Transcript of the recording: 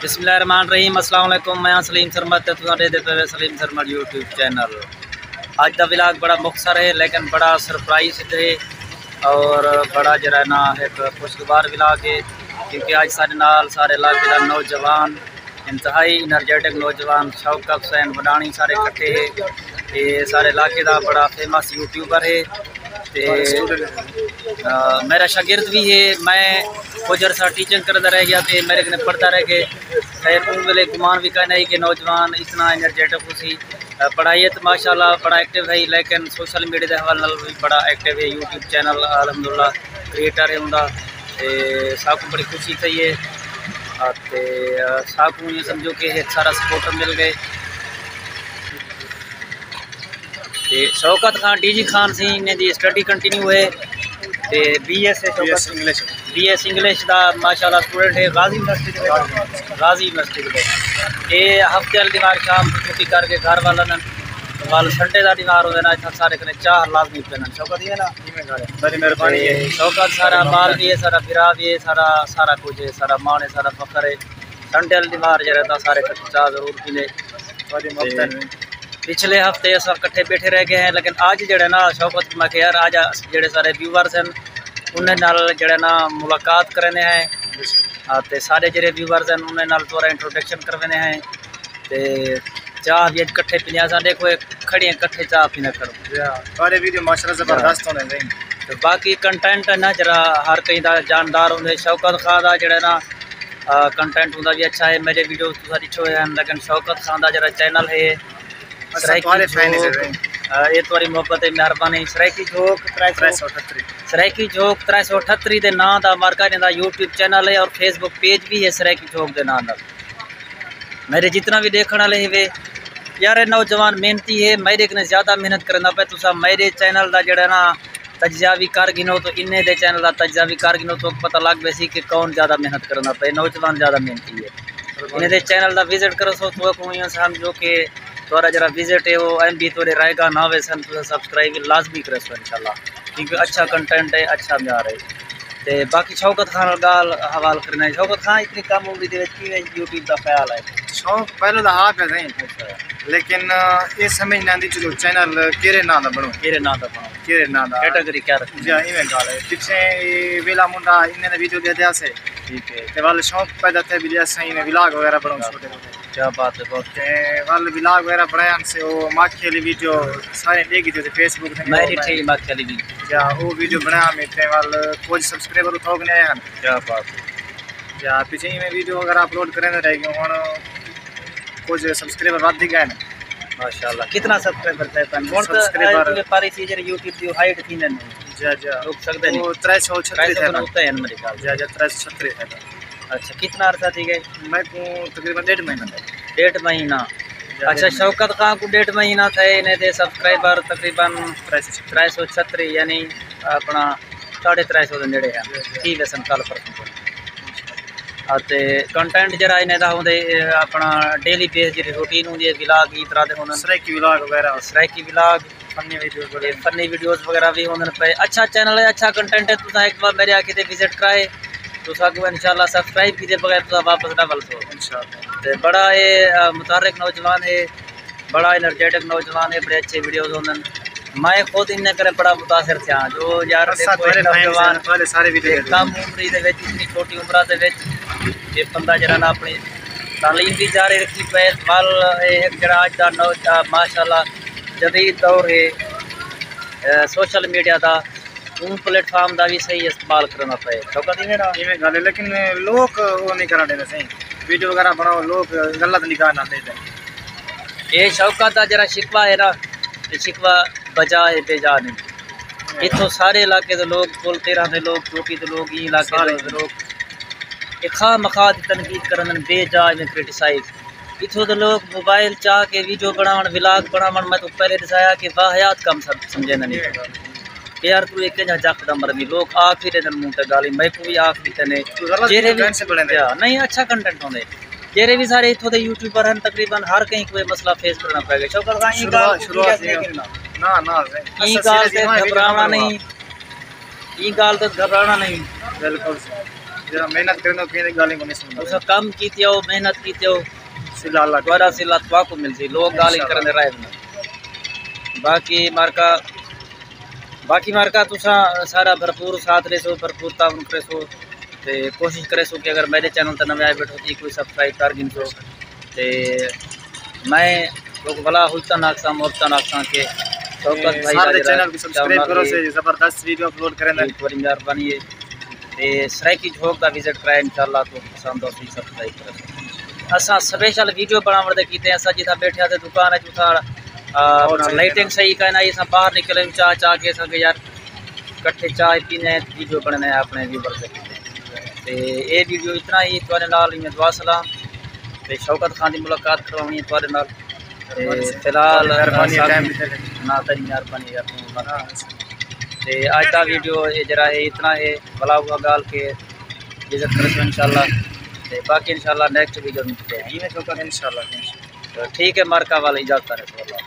बिस्मिल्लाहिर्रहमानिर्रहीम। अस्सलाम वालेकुम। मैं सलीम सरमद ते सलीम सरमद यूट्यूब चैनल। अज का व्लॉग बड़ा मुख्तसर है लेकिन बड़ा सरप्राइज है और बड़ा जरा ना एक खुशगवार व्लॉग है क्योंकि अज सारे नाल सारे इलाके का नौजवान इंतहाई एनर्जेटिक नौजवान शौकत हुसैन वडाणी सारे इकट्ठे है। ये सारे इलाके का बड़ा फेमस यूट्यूबर है मेरा शागिर्द भी है। मैं कुछ अरसा टीचिंग करता रह गया तो मेरे कने पढ़ता रह गए। खैर उन वेले गुमान भी कहना है कि नौजवान इतना एनर्जेटिक उसी पढ़ाई तो माशाल्लाह बड़ा एक्टिव है लेकिन सोशल मीडिया के हवाले नाल भी बड़ा एक्टिव है। यूट्यूब चैनल अलहमदुल्ला क्रिएटर है उनका साकू बड़ी खुशी थी है साकू ये समझो कि एक सारा सपोर्टर मिल गए। शौकत खान DG खान सी इन्हें दी स्टडी कंटिन्यू है ते BS इंग्लिश का माशाल्लाह स्टूडेंट है गाजी यूनिवर्सिटी के ये हफ्ते वाले दिमाग शाम छुट्टी करके घर वाल संडे का दिमाग होना इतना सारे कने चाह लाजमी पेन शौकत ही है ना बड़ी मेहरबानी है। शौकत सारा माल भी है सारा फिरा भी है सारा कुछ है सारा मान है सारा फखर है। संडे वाले दिमाग जो रहता सारे चाह जरूर पीने। पिछले हफ्ते अस इकट्ठे बैठे रह गए हैं लेकिन आज जड़े ना शौकत मैं यार आज जेडे सारे व्यूवर्स हैं उन्हें नाल जड़े ना मुलाकात करने हैं ते सारे जेडे व्यूवर्स हैं उन्हें नाल थोड़ा इंट्रोडक्शन करवाने हैं ते चाह भी इकट्ठे पीने सा देखो खड़ियाँ इकट्ठे चाह पीने करो सारे वीडियो माशाल्लाह जबरदस्त होने हैं। तो बाकी कंटेंट है ना जरा हर कहीं का जानदार होंगे। शौकत खान का जड़ा ना कंटेंट होंगे भी अच्छा है। मेरे वीडियो सारी छो हैं लेकिन शौकत खान का जरा चैनल है ये तुम्हारी मोहब्बत है मेहरबानी। सराइकी झोंक 338 के नाम का मार्का इनका यूट्यूब चैनल है और फेसबुक पेज भी है सराइकी झोंक के नाम। मेरे जितना भी देखने वाले है वे यार नौजवान मेहनती है मेरे कने ज़्यादा मेहनत करना पे तुसा मेरे चैनल का जड़ा ना तजिया भी कर गिनो तो इन्हें दे चैनल का तजिया भी कर गिनो तो पता लग वैसी कि कौन ज़्यादा मेहनत करना पे। नौजवान ज़्यादा मेहनती है इन्हें दे चैनल का विजिट करो सो तो समझो कि थोड़ा जरा विजिट है वो MB थोड़े रायगा ना वे सन तो सब्सक्राइब लाजमी करे सो इंशाल्लाह क्योंकि अच्छा कंटेंट है अच्छा म्यार है। तो बाकी शौकत खान गाल हवाल करना है। शौकत खान इतनी कम उम्र के यूट्यूब का ख्याल है शौक पहले तो हाँ पे लेकिन ये समझ नहीं आती जो चैनल केरे ना बनो केरे ना कैटेगरी क्या रखी जी इवें गाल है पिछे वेला मुंडा इन्हें वीडियो दे दिया से ठीक है ते वाले शौक पैदा थे भी सही में व्लॉग वगैरह बनाओ छोटे क्या बात है बहुत वाले व्लॉग वगैरह बनाया से वो माखी वाली वीडियो सारे देखी थी फेसबुक पे मेरी थी माखी वाली वीडियो या वो वीडियो बनाया में थे वाले कुछ सब्सक्राइबर थोक नहीं आए हैं। क्या बात है या पीछे ही में वीडियो वगैरह अपलोड करने रह गए हुन कुछ सब्सक्राइबर बढ़ गए हैं माशाल्लाह। कितना सब्सक्राइबर थे तन हुन सब्सक्राइबर पारी सी जे YouTube दी हाइट थी न जा रुक सकते नहीं वो 336 है होता है मेरे ख्याल जा 336 है। अच्छा कितना अरसा थी गए? मैं को तकरीबन 1.5 महीना। अच्छा शौकत खान को 1.5 महीना थे इन्हें थे सब्सक्राइबर तकरीबन 336 यानी अपना 350 के नेड़े है ठीक है सन कल परसों ते कंटेंट जरा इन्हें दा होंदे अपना डेली बेस जी रूटीन होंदी है व्लॉग इस तरह दे होंदे सराइकी व्लॉग वगैरह सराइकी व्लॉग फनी वीडियोस वगैरह भी होंदे पे अच्छा चैनल है अच्छा कंटेंट है। तुसा एक बार मेरे आके ते विजिट कराए तुसा को इंशाल्लाह सब्सक्राइब कीजिए बगैर तुसा वापस डबल सो इंशाल्लाह। ते बड़ा ये मुतहर्रिक नौजवान है बड़ा एनर्जेटिक नौजवान है बड़े अच्छे वीडियोस होंदे। मैं खुद इन्हें करे बड़ा मुतासिर था जो यार नौजवान सारे वीडियो कम उम्री दे विच इतनी छोटी उम्र दे विच ये बंदा जरा ना अपनी तालीम भी जारी रखी पे वाल एक जरा आज दा माशाल्लाह जदीद दौर है सोशल मीडिया का उन प्लेटफॉर्म का भी सही इस्तेमाल करना पे शौकत ही मेरा इवें गल है लेकिन लोग वो नहीं करा देते सही वीडियो वगैरह बनाओ लोग गलत निगाह ना देते। ये शौकत का जरा शिकवा है ना शिकवा बजा है बेजा नहीं इतों सारे इलाके के लोग कुल 13 के लोग चोटी के लोग इलाके के लोग खा मखा की तनकीद करन बेजा में क्रिटिसाइज इतों तो लोग मोबाइल चाह के वीडियो बनावन व्लॉग बनावन मैं तो पहले दसाया कि वाहियात कम समझे नहीं यार तू एक जक नंबर भी लोग आखिर दिन मुंह ते गाली मैं को भी आखिर ने जेरे भी नहीं अच्छा कंटेंट होंदे जेरे भी सारे इतों के यूट्यूबर हैं तकरीबन हर कहीं कोई मसला फेस करना पड़ेगा। शौकत खान ई गाल से घबराना नहीं ई गाल तो घबराना नहीं बिल्कुल جڑا محنت کرنو کہیں گالی کو نہیں سندا تسا کام کیتے ہو محنت کیتے ہو سلا اللہ دوبارہ سے اللہ تبارک کو ملتی لوگ گالی کرنے رائے باقی مارکا تسا سارا بھرپور ساتھ رہے سو بھرپور تعاون کرے سو تے کوشش کرے سو کہ اگر میرے چینل تے نویں آئے بیٹھو تھی کوئی سبسکرائب کر گن سو تے میں لوگ بلا ہوتا ناکساں محبتا ناکساں کہ شوکت بھائی سارے چینل کو سبسکرائب کرو سے زبردست ویڈیو اپلوڈ کریں ایک بڑی مہربانی ہے تے سرائکی جھوک دا وزٹ کرائے انشاءاللہ تو پسند ہو سی سبسکرائب کرے اساں سپیشل ویڈیو بناون دے کیتے ہیں اساں جتھا بیٹھے تے دکان ہے جتھا لائٹنگ صحیح کرنا یہ سب باہر نکلے چاہ کے سکے یار کٹھے چائے پینے ویڈیو بننے اپنے ویور سے تے اے ویڈیو اتنا ہی تواڈے نال میں دعا سلام تے شوکت خان دی ملاقات کروانی ہے تواڈے نال تے فی الحال نا تے مہربانی یار تے اج دا ویڈیو اے جڑا ہے اتنا ہے بلا ہوا گال کے وزٹ کرو انشاءاللہ تے باقی انشاءاللہ نیکسٹ ویڈیو میں ملتے ہیں شوکت انشاءاللہ ٹھیک ہے مارکا والا اجازت ہے